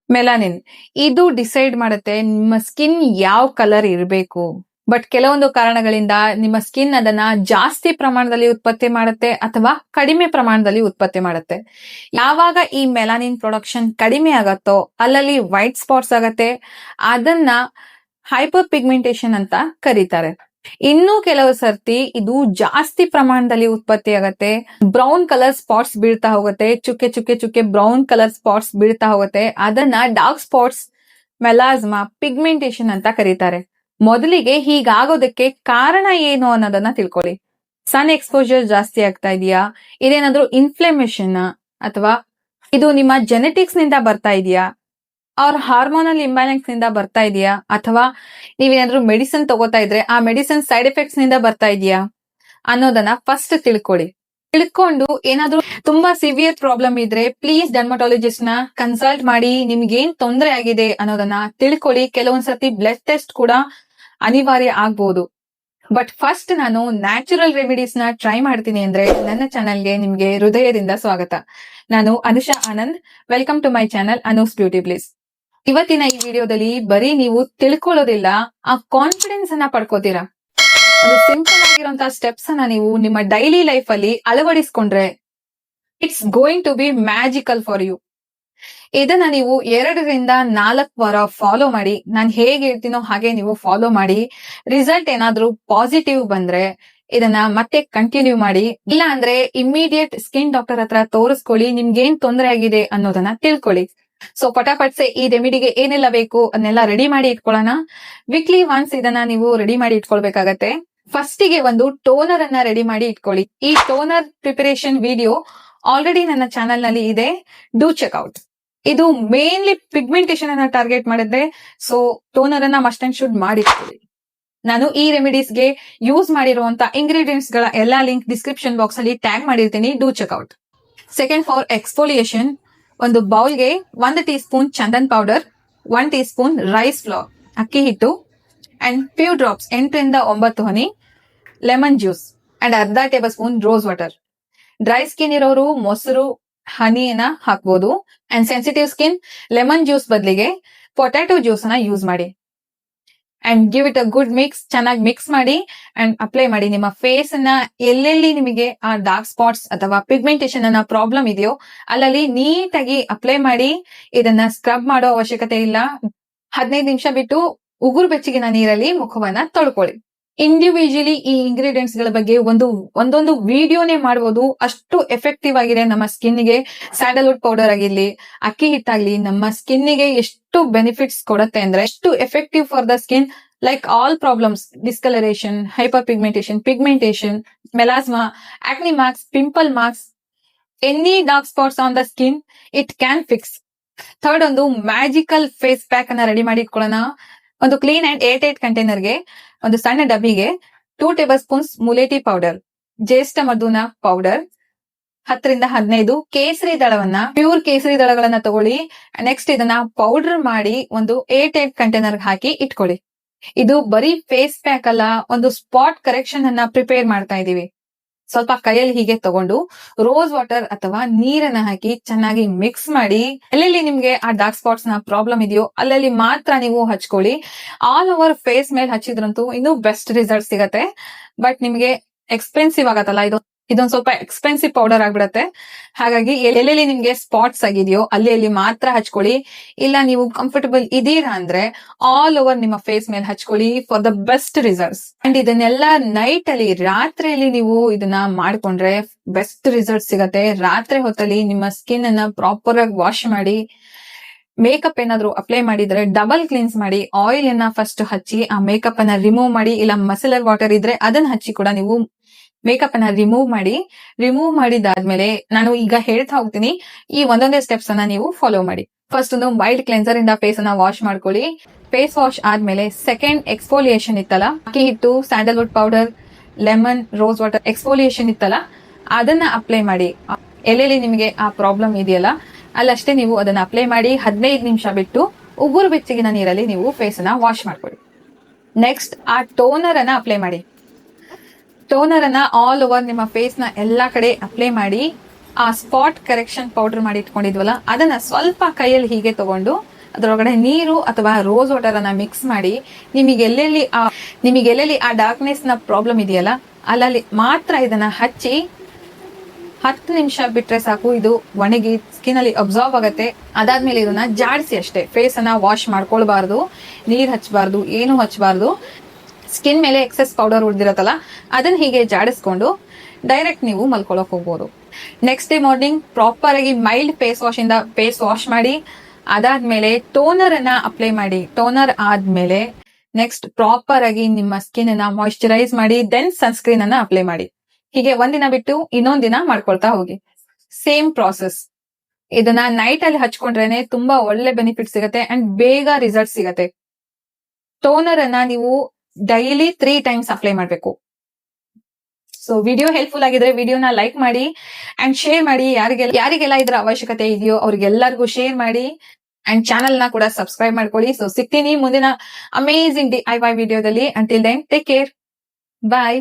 Melanin ಇದು decide ಮಾಡುತ್ತೆ ನಿಮ್ಮ ಸ್ಕಿನ್ ಯಾವ ಕಲರ್ ಇರಬೇಕು. ಬಟ್ ಕೆಲವೊಂದು ಕಾರಣಗಳಿಂದ ನಿಮ್ಮ ಸ್ಕಿನ್ ಅದನ್ನ ಜಾಸ್ತಿ ಪ್ರಮಾಣದಲ್ಲಿ ಉತ್ಪತ್ತಿ ಮಾಡುತ್ತೆ ಅಥವಾ ಕಡಿಮೆ ಪ್ರಮಾಣದಲ್ಲಿ ಉತ್ಪತ್ತಿ ಮಾಡುತ್ತೆ. ಯಾವಾಗ ಈ ಮೆಲಾನಿನ್ ಪ್ರೊಡಕ್ಷನ್ ಕಡಿಮೆ ಆಗತ್ತೋ ಅಲ್ಲಲ್ಲಿ ವೈಟ್ ಸ್ಪಾಟ್ಸ್ ಆಗತ್ತೆ. ಅದನ್ನ ಹೈಪರ್ ಪಿಗ್ಮೆಂಟೇಶನ್ ಅಂತ ಕರೀತಾರೆ. ಇನ್ನು ಕೆಲವು ಸರ್ತಿ ಇದು ಜಾಸ್ತಿ ಪ್ರಮಾಣದಲ್ಲಿ ಉತ್ಪತ್ತಿ ಆಗತ್ತೆ. ಬ್ರೌನ್ ಕಲರ್ ಸ್ಪಾಟ್ಸ್ ಬೀಳ್ತಾ ಹೋಗುತ್ತೆ, ಚುಕ್ಕೆ ಚುಕ್ಕೆ ಚುಕ್ಕೆ ಬ್ರೌನ್ ಕಲರ್ ಸ್ಪಾಟ್ಸ್ ಬೀಳ್ತಾ ಹೋಗುತ್ತೆ. ಅದನ್ನ ಡಾರ್ಕ್ ಸ್ಪಾಟ್ಸ್, ಮೆಲಾಸ್ಮಾ, ಪಿಗ್ಮೆಂಟೇಶನ್ ಅಂತ ಕರೀತಾರೆ. ಮೊದಲಿಗೆ ಹೀಗಾಗೋದಕ್ಕೆ ಕಾರಣ ಏನು ಅನ್ನೋದನ್ನ ತಿಳ್ಕೊಳ್ಳಿ. ಸನ್ ಎಕ್ಸ್ಪೋಜರ್ ಜಾಸ್ತಿ ಆಗ್ತಾ ಇದೆಯಾ, ಇದೇನಾದ್ರೂ ಇನ್ಫ್ಲಮೇಷನ್ ಅಥವಾ ಇದು ನಿಮ್ಮ ಜೆನೆಟಿಕ್ಸ್ ನಿಂದ ಬರ್ತಾ ಇದೆಯಾ, ಅವ್ರ ಹಾರ್ಮೋನಲ್ ಇಂಬ್ಯಾಲೆನ್ಸ್ ನಿಂದ ಬರ್ತಾ ಇದೆಯಾ, ಅಥವಾ ನೀವೇನಾದ್ರೂ ಮೆಡಿಸಿನ್ ತಗೋತಾ ಇದ್ರೆ ಆ ಮೆಡಿಸಿನ್ ಸೈಡ್ ಎಫೆಕ್ಟ್ಸ್ ನಿಂದ ಬರ್ತಾ ಇದೆಯಾ ಅನ್ನೋದನ್ನ ಫಸ್ಟ್ ತಿಳ್ಕೊಳ್ಳಿ. ತಿಳ್ಕೊಂಡು ಏನಾದ್ರೂ ತುಂಬಾ ಸಿವಿಯರ್ ಪ್ರಾಬ್ಲಮ್ ಇದ್ರೆ ಪ್ಲೀಸ್ ಡರ್ಮಟಾಲಜಿಸ್ಟ್ ನ ಕನ್ಸಲ್ಟ್ ಮಾಡಿ ನಿಮ್ಗೆ ಏನ್ ತೊಂದರೆ ಆಗಿದೆ ಅನ್ನೋದನ್ನ ತಿಳ್ಕೊಳ್ಳಿ. ಕೆಲವೊಂದ್ಸತಿ ಬ್ಲಡ್ ಟೆಸ್ಟ್ ಕೂಡ ಅನಿವಾರ್ಯ ಆಗ್ಬಹುದು. ಬಟ್ ಫಸ್ಟ್ ನಾನು ನ್ಯಾಚುರಲ್ ರೆಮಿಡೀಸ್ ನ ಟ್ರೈ ಮಾಡ್ತೀನಿ ಅಂದ್ರೆ ನನ್ನ ಚಾನಲ್ಗೆ ನಿಮ್ಗೆ ಹೃದಯದಿಂದ ಸ್ವಾಗತ. ನಾನು Anusha Anand. Welcome to my channel Anu's beauty bliss. ಇವತ್ತಿನ ಈ ವಿಡಿಯೋದಲ್ಲಿ ಬರೀ ನೀವು ತಿಳ್ಕೊಳ್ಳೋದಿಲ್ಲ, ಆ ಕಾನ್ಫಿಡೆನ್ಸ್ ಅನ್ನ ಪಡ್ಕೋತೀರಾ. ಒಂದು ಸಿಂಪಲ್ ಆಗಿರುವಂತಹ ಸ್ಟೆಪ್ಸ್ ಅನ್ನ ನೀವು ನಿಮ್ಮ ಡೈಲಿ ಲೈಫ್ ಅಲ್ಲಿ ಅಳವಡಿಸ್ಕೊಂಡ್ರೆ it's going to be magical for you. ಇದನ್ನ ನೀವು 2 ರಿಂದ 4 ವಾರ ಫಾಲೋ ಮಾಡಿ. ನಾನು ಹೇಗೆ ಹೇಳ್ತೀನೋ ಹಾಗೆ ನೀವು ಫಾಲೋ ಮಾಡಿ. ರಿಸಲ್ಟ್ ಏನಾದ್ರೂ ಪಾಸಿಟಿವ್ ಬಂದ್ರೆ ಇದನ್ನ ಮತ್ತೆ ಕಂಟಿನ್ಯೂ ಮಾಡಿ. ಇಲ್ಲ ಅಂದ್ರೆ ಇಮ್ಮಿಡಿಯೇಟ್ ಸ್ಕಿನ್ ಡಾಕ್ಟರ್ ಹತ್ರ ತೋರಿಸ್ಕೊಳ್ಳಿ. ನಿಮ್ಗೇನ್ ತೊಂದರೆ ಆಗಿದೆ ಅನ್ನೋದನ್ನ ತಿಳ್ಕೊಳ್ಳಿ. ಸೊ ಪಟಾಪಟ್ಸೆ ಈ ರೆಮಿಡಿಗೆ ಏನೆಲ್ಲ ಬೇಕು ಅದನ್ನೆಲ್ಲ ರೆಡಿ ಮಾಡಿ ಇಟ್ಕೊಳ್ಳೋಣ. ವೀಕ್ಲಿ ಒನ್ಸ್ ಇದನ್ನ ನೀವು ರೆಡಿ ಮಾಡಿ ಇಟ್ಕೊಳ್ಬೇಕಾಗತ್ತೆ. ಫಸ್ಟಿಗೆ ಒಂದು ಟೋನರ್ ಅನ್ನ ರೆಡಿ ಮಾಡಿ ಇಟ್ಕೊಳ್ಳಿ. ಈ ಟೋನರ್ ಪ್ರಿಪರೇಷನ್ ವಿಡಿಯೋ ಆಲ್ರೆಡಿ ನನ್ನ ಚಾನೆಲ್ ನಲ್ಲಿ ಇದೆ, ಡೂ ಚೆಕ್ಔಟ್. ಇದು ಮೇನ್ಲಿ ಪಿಗ್ಮೆಂಟೇಶನ್ ಅನ್ನ ಟಾರ್ಗೆಟ್ ಮಾಡಿದ್ರೆ, ಸೊ ಟೋನರ್ ಅನ್ನ ಮಸ್ಟ್ ಅಂಡ್ ಶುಡ್ ಮಾಡಿಟ್ಕೊಳ್ಳಿ. ನಾನು ಈ ರೆಮಿಡೀಸ್ ಗೆ ಯೂಸ್ ಮಾಡಿರುವಂತ ಇಂಗ್ರೀಡಿಯೆಂಟ್ಸ್ ಗಳ ಎಲ್ಲಾ ಲಿಂಕ್ ಡಿಸ್ಕ್ರಿಪ್ಷನ್ ಬಾಕ್ಸ್ ಅಲ್ಲಿ ಟ್ಯಾಗ್ ಮಾಡಿರ್ತೀನಿ, do check out. Second, for exfoliation ಒಂದು ಬೌಲ್ಗೆ 1 teaspoon chandan powder, 1 teaspoon rice flour ಅಕ್ಕಿ ಹಿಟ್ಟು, ಅಂಡ್ ಫ್ಯೂ ಡ್ರಾಪ್ಸ್ 8 ರಿಂದ 9 ಹನಿ ಲೆಮನ್ ಜ್ಯೂಸ್ ಅಂಡ್ ಅರ್ಧ table spoon rose water. Dry skin ಇರೋರು ಮೊಸರು, ಹನಿಯನ್ನ ಹಾಕ್ಬೋದು. And sensitive skin lemon juice ಬದಲಿಗೆ ಪೊಟ್ಯಾಟೊ ಜ್ಯೂಸ್ ನ ಯೂಸ್ ಮಾಡಿ. And give it a good mix. ಚೆನ್ನಾಗಿ ಮಿಕ್ಸ್ ಮಾಡಿ ಅಂಡ್ ಅಪ್ಲೈ ಮಾಡಿ. ನಿಮ್ಮ ಫೇಸ್ ಅನ್ನ ಎಲ್ಲೆಲ್ಲಿ ನಿಮಗೆ ಆ ಡಾರ್ಕ್ ಸ್ಪಾಟ್ಸ್ ಅಥವಾ ಪಿಗ್ಮೆಂಟೇಶನ್ ಅನ್ನ ಪ್ರಾಬ್ಲಮ್ ಇದೆಯೋ ಅಲ್ಲಲ್ಲಿ ನೀಟಾಗಿ ಅಪ್ಲೈ ಮಾಡಿ. ಇದನ್ನ ಸ್ಕ್ರಬ್ ಮಾಡೋ ಅವಶ್ಯಕತೆ ಇಲ್ಲ. 15 ನಿಮಿಷ ಬಿಟ್ಟು ಉಗುರು ಬೆಚ್ಚಗಿನ ನೀರಲ್ಲಿ ಮುಖವನ್ನ ತೊಳ್ಕೊಳ್ಳಿ. ಇಂಡಿವಿಜುವಲಿ ಈ ಇಂಗ್ರೀಡಿಯೆಂಟ್ಸ್ ಗಳ ಬಗ್ಗೆ ಒಂದೊಂದು ವಿಡಿಯೋನೇ ಮಾಡಬಹುದು, ಅಷ್ಟು ಎಫೆಕ್ಟಿವ್ ಆಗಿದೆ ನಮ್ಮ ಸ್ಕಿನ್ ಗೆ. ಸ್ಯಾಂಡಲ್ವುಡ್ ಪೌಡರ್ ಆಗಿರ್ಲಿ, ಅಕ್ಕಿ ಹಿಟ್ಟಾಗ್ಲಿ, ನಮ್ಮ ಸ್ಕಿನ್ ಗೆ ಎಷ್ಟು ಬೆನಿಫಿಟ್ಸ್ ಕೊಡುತ್ತೆ ಅಂದ್ರೆ ಎಷ್ಟು effective for the skin. Like all problems, discoloration, hyper pigmentation, melasma, acne marks, pimple marks, any dark spots on the skin, it can fix. Third, ಒಂದು ಮ್ಯಾಜಿಕಲ್ ಫೇಸ್ ಪ್ಯಾಕ್ ಅನ್ನ ರೆಡಿ ಮಾಡಿ ಇಟ್ಕೊಳ್ಳೋಣ. ಒಂದು ಕ್ಲೀನ್ ಅಂಡ್ ಏರ್ಟೈಟ್ ಕಂಟೈನರ್ಗೆ ಒಂದು ಸಣ್ಣ ಡಬ್ಬಿಗೆ 2 table spoons ಮುಲೇಟಿ powder, ಜ್ಯೇಷ್ಠ ಮಧುನ powder, 10 ರಿಂದ 15 ಕೇಸರಿ ದಳವನ್ನ, ಪ್ಯೂರ್ ಕೇಸರಿ ದಳಗಳನ್ನ ತಗೊಳ್ಳಿ. ನೆಕ್ಸ್ಟ್ ಇದನ್ನ ಪೌಡರ್ ಮಾಡಿ ಒಂದು ಏರ್ಟೈಟ್ ಕಂಟೈನರ್ ಹಾಕಿ ಇಟ್ಕೊಳ್ಳಿ. ಇದು ಬರೀ ಫೇಸ್ ಪ್ಯಾಕ್ ಅಲ್ಲ, ಒಂದು ಸ್ಪಾಟ್ ಕರೆಕ್ಷನ್ ಅನ್ನ ಪ್ರಿಪೇರ್ ಮಾಡ್ತಾ ಇದೀವಿ. ಸ್ವಲ್ಪ ಕೈಯಲ್ಲಿ ಹೀಗೆ ತಗೊಂಡು ರೋಸ್ ವಾಟರ್ ಅಥವಾ ನೀರನ್ನ ಹಾಕಿ ಚೆನ್ನಾಗಿ ಮಿಕ್ಸ್ ಮಾಡಿ. ಎಲ್ಲೆಲ್ಲಿ ನಿಮ್ಗೆ ಆ ಡಾರ್ಕ್ ಸ್ಪಾಟ್ಸ್ ನ ಪ್ರಾಬ್ಲಮ್ ಇದೆಯೋ ಅಲ್ಲಲ್ಲಿ ಮಾತ್ರ ನೀವು ಹಚ್ಕೊಳ್ಳಿ. ಆಲ್ ಓವರ್ ಫೇಸ್ ಮೇಲೆ ಹಚ್ಚಿದ್ರಂತೂ ಇನ್ನೂ ಬೆಸ್ಟ್ ರಿಸಲ್ಟ್ ಸಿಗತ್ತೆ. ಬಟ್ ನಿಮ್ಗೆ ಎಕ್ಸ್ಪೆನ್ಸಿವ್ ಆಗತ್ತಲ್ಲ, ಇದೊಂದ್ ಸ್ವಲ್ಪ ಎಕ್ಸ್ಪೆನ್ಸಿವ್ ಪೌಡರ್ ಆಗ್ಬಿಡತ್ತೆ. ಹಾಗಾಗಿ ಎಲ್ಲೆಲ್ಲಿ ನಿಮ್ಗೆ ಸ್ಪಾಟ್ಸ್ ಆಗಿದೆಯೋ ಅಲ್ಲಿ ಮಾತ್ರ ಹಚ್ಕೊಳ್ಳಿ. ಇಲ್ಲ ನೀವು ಕಂಫರ್ಟಬಲ್ ಇದೀರಾ ಅಂದ್ರೆ ಆಲ್ ಓವರ್ ನಿಮ್ಮ ಫೇಸ್ ಮೇಲೆ ಹಚ್ಕೊಳ್ಳಿ for the best results. And ಇದನ್ನೆಲ್ಲ ನೈಟ್ ಅಲ್ಲಿ, ರಾತ್ರಿಯಲ್ಲಿ ನೀವು ಇದನ್ನ ಮಾಡ್ಕೊಂಡ್ರೆ ಬೆಸ್ಟ್ ರಿಸಲ್ಟ್ ಸಿಗತ್ತೆ. ರಾತ್ರಿ ಹೊತ್ತಲ್ಲಿ ನಿಮ್ಮ ಸ್ಕಿನ್ ಅನ್ನ ಪ್ರಾಪರ್ ಆಗಿ ವಾಶ್ ಮಾಡಿ, ಮೇಕಪ್ ಏನಾದ್ರು ಅಪ್ಲೈ ಮಾಡಿದ್ರೆ ಡಬಲ್ ಕ್ಲೀನ್ಸ್ ಮಾಡಿ. ಆಯಿಲ್ ಅನ್ನ ಫಸ್ಟ್ ಹಚ್ಚಿ ಆ ಮೇಕಪ್ ಅನ್ನ ರಿಮೂವ್ ಮಾಡಿ. ಇಲ್ಲ ಮಸಲರ್ ವಾಟರ್ ಇದ್ರೆ ಅದನ್ನ ಹಚ್ಚಿ ಕೂಡ ನೀವು ಮೇಕಪ್ ಅನ್ನ ರಿಮೂವ್ ಮಾಡಿದಾದ್ಮೇಲೆ ನಾನು ಈಗ ಹೇಳ್ತಾ ಹೋಗ್ತೀನಿ, ಈ ಒಂದೊಂದೇ ಸ್ಟೆಪ್ಸ್ ಅನ್ನ ನೀವು ಫಾಲೋ ಮಾಡಿ. ಫಸ್ಟ್ ಒಂದು ಮೈಲ್ಡ್ ಕ್ಲೆನ್ಸರ್ ಇಂದ ಫೇಸ್ ಅನ್ನ ವಾಶ್ ಮಾಡ್ಕೊಳ್ಳಿ. ಫೇಸ್ ವಾಶ್ ಆದ್ಮೇಲೆ ಸೆಕೆಂಡ್ ಎಕ್ಸ್ಫೋಲಿಯೇಷನ್ ಇತ್ತಲ್ಲ, ಅಕ್ಕಿ ಹಿಟ್ಟು, sandalwood powder, lemon, rose water exfoliation ಇತ್ತಲ್ಲ, ಅದನ್ನ ಅಪ್ಲೈ ಮಾಡಿ. ಎಲ್ಲೆಲ್ಲಿ ನಿಮಗೆ ಆ ಪ್ರಾಬ್ಲಮ್ ಇದೆಯಲ್ಲ ಅಲ್ಲಷ್ಟೇ ನೀವು ಅದನ್ನ ಅಪ್ಲೈ ಮಾಡಿ. 15 ನಿಮಿಷ ಬಿಟ್ಟು ಉಗುರು ಬೆಚ್ಚಗಿನ ನೀರಲ್ಲಿ ನೀವು ಫೇಸ್ ಅನ್ನ ವಾಶ್ ಮಾಡ್ಕೊಳ್ಳಿ. ನೆಕ್ಸ್ಟ್ ಆ ಟೋನರ್ ಅನ್ನ ಅಪ್ಲೈ ಮಾಡಿ. ಟೋನರ್ ಅನ್ನ ಆಲ್ ಓವರ್ ನಿಮ್ಮ ಫೇಸ್ ನ ಎಲ್ಲಾ ಕಡೆ ಅಪ್ಲೈ ಮಾಡಿ. ಆ ಸ್ಪಾಟ್ ಕರೆಕ್ಷನ್ ಪೌಡರ್ ಮಾಡಿ ಇಟ್ಕೊಂಡಿದ್ವಲ್ಲ ಅದನ್ನ ಸ್ವಲ್ಪ ಕೈಯಲ್ಲಿ ಹೀಗೆ ತಗೊಂಡು ಅದರೊಳಗಡೆ ನೀರು ಅಥವಾ ರೋಸ್ ವಾಟರ್ ಅನ್ನ ಮಿಕ್ಸ್ ಮಾಡಿ ನಿಮಗೆ ಎಲ್ಲೆಲ್ಲಿ ಆ ಡಾರ್ಕ್ನೆಸ್ ನ ಪ್ರಾಬ್ಲಮ್ ಇದೆಯಲ್ಲ ಅಲ್ಲಲ್ಲಿ ಮಾತ್ರ ಇದನ್ನ ಹಚ್ಚಿ 10 ನಿಮಿಷ ಬಿಟ್ರೆ ಸಾಕು. ಇದು ಒಣಗಿ ಸ್ಕಿನ್ ಅಲ್ಲಿ ಅಬ್ಸಾರ್ವ್ ಆಗುತ್ತೆ. ಅದಾದ್ಮೇಲೆ ಇದನ್ನ ಜಾಡಿಸಿ ಅಷ್ಟೇ. ಫೇಸ್ ಅನ್ನ ವಾಶ್ ಮಾಡ್ಕೊಳ್ಬಾರ್ದು, ನೀರ್ ಹಚ್ಚಬಾರ್ದು, ಏನು ಹಚ್ಚಬಾರ್ದು. ಸ್ಕಿನ್ ಮೇಲೆ ಎಕ್ಸೆಸ್ ಪೌಡರ್ ಉಳಿದಿರತ್ತಲ್ಲ ಅದನ್ನ ಹೀಗೆ ಜಾಡಿಸ್ಕೊಂಡು ಡೈರೆಕ್ಟ್ ನೀವು ಮಲ್ಕೊಳಕ್ ಹೋಗ್ಬೋದು. ನೆಕ್ಸ್ಟ್ ಡೇ ಮಾರ್ನಿಂಗ್ ಪ್ರಾಪರ್ ಆಗಿ ಮೈಲ್ಡ್ ಫೇಸ್ ವಾಶ್ ಇಂದ ಫೇಸ್ ವಾಶ್ ಮಾಡಿ, ಅದಾದ್ಮೇಲೆ ಟೋನರ್ ಅನ್ನ ಅಪ್ಲೈ ಮಾಡಿ. ಟೋನರ್ ಆದ್ಮೇಲೆ ನೆಕ್ಸ್ಟ್ ಪ್ರಾಪರ್ ಆಗಿ ನಿಮ್ಮ ಸ್ಕಿನ್ ಅನ್ನ ಮಾಯಿಶ್ಚರೈಸ್ ಮಾಡಿ, ದೆನ್ ಸನ್ಸ್ಕ್ರೀನ್ ಅನ್ನ ಅಪ್ಲೈ ಮಾಡಿ. ಹೀಗೆ ಒಂದಿನ ಬಿಟ್ಟು ಇನ್ನೊಂದ್ ದಿನ ಮಾಡ್ಕೊಳ್ತಾ ಹೋಗಿ. Same process. ಇದನ್ನ ನೈಟ್ ಅಲ್ಲಿ ಹಚ್ಕೊಂಡ್ರೇನೆ ತುಂಬಾ ಒಳ್ಳೆ ಬೆನಿಫಿಟ್ ಸಿಗತ್ತೆ ಅಂಡ್ ಬೇಗ ರಿಸಲ್ಟ್ ಸಿಗತ್ತೆ. ಟೋನರ್ ಅನ್ನ ನೀವು ಡೈಲಿ 3 ಟೈಮ್ಸ್ ಅಪ್ಲೈ ಮಾಡ್ಬೇಕು. ಸೊ ವಿಡಿಯೋ ಹೆಲ್ಪ್ಫುಲ್ ಆಗಿದ್ರೆ ವಿಡಿಯೋನ ಲೈಕ್ ಮಾಡಿ ಅಂಡ್ ಶೇರ್ ಮಾಡಿ. ಯಾರಿಗೆಲ್ಲ ಇದ್ರ ಅವಶ್ಯಕತೆ ಇದೆಯೋ ಅವ್ರಿಗೆಲ್ಲರಿಗೂ ಶೇರ್ ಮಾಡಿ ಅಂಡ್ ಚಾನಲ್ ನ ಕೂಡ ಸಬ್ಸ್ಕ್ರೈಬ್ ಮಾಡ್ಕೊಳ್ಳಿ. ಸೊ ಸಿಗ್ತೀನಿ ಮುಂದಿನ ಅಮೇಜಿಂಗ್ DIY ವಿಡಿಯೋದಲ್ಲಿ. ಅಂಟಿಲ್ ದೆನ್ ಟೇಕ್ ಕೇರ್, ಬಾಯ್.